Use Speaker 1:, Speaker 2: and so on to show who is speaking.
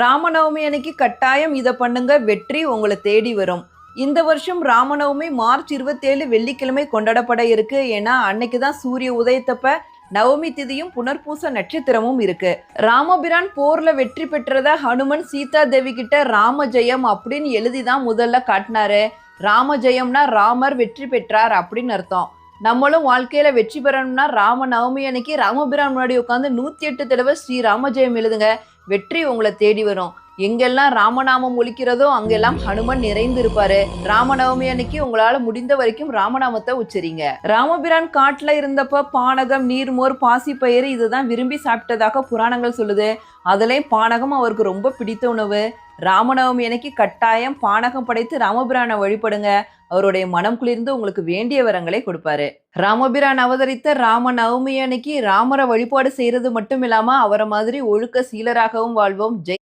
Speaker 1: ராமநவமி அன்னைக்கு கட்டாயம் இத பண்ணுங்க. வெற்றி உங்கள தேடி வரும். இந்த வருஷம் ராமநவமி மார்ச் 27 வெள்ளிக்கிழமை கொண்டாடப்பட இருக்கு. ஏன்னா, அன்னைக்கு தான் சூரிய உதயத்தப்ப நவமி திதியும் புனர்பூச நட்சத்திரமும் இருக்கு. ராமபிரான் போர்ல வெற்றி பெற்றத ஹனுமன் சீதா தேவி கிட்ட ராம ஜெயம் அப்படின்னு எழுதி தான் முதல்ல காட்டினாரு. ராம ஜெயம்னா ராமர் வெற்றி பெற்றார் அப்படின்னு அர்த்தம். நம்மளும் வாழ்க்கையில வெற்றி பெறணும்னா ராம நவமி அன்னைக்கு ராமபிரான் முன்னாடி உட்காந்து 108 தடவை ஸ்ரீ ராம ஜெயம் எழுதுங்க. வெற்றி உங்களை தேடி வரும். எங்கெல்லாம் ராமநாமம் ஒலிக்கிறதோ அங்கெல்லாம் ஹனுமன் நிறைந்து இருப்பாரு. ராமநவமி அன்னைக்கு உங்களால முடிந்த வரைக்கும் ராமநாமத்தை உச்சரிங்க. ராமபிரான் காட்டுல இருந்தப்ப பானகம், நீர்மோர், பாசிப்பயிறு இதுதான் விரும்பி சாப்பிட்டதாக புராணங்கள் சொல்லுது. அதுலயும் பானகம் அவருக்கு ரொம்ப பிடித்த உணவு. ராமநவமி அன்னைக்கு கட்டாயம் பானகம் படைத்து ராமபிரானை வழிபடுங்க. அவருடைய மனம் குளிர்ந்து உங்களுக்கு வேண்டிய வரங்களை கொடுப்பாரு. ராமபிரான் அவதரித்த ராம நவமி அன்னைக்கு ராமரை வழிபாடு செய்யறது மட்டும் இல்லாம அவரை மாதிரி ஒழுக்க சீலராகவும் வாழ்வோம். ஜெய்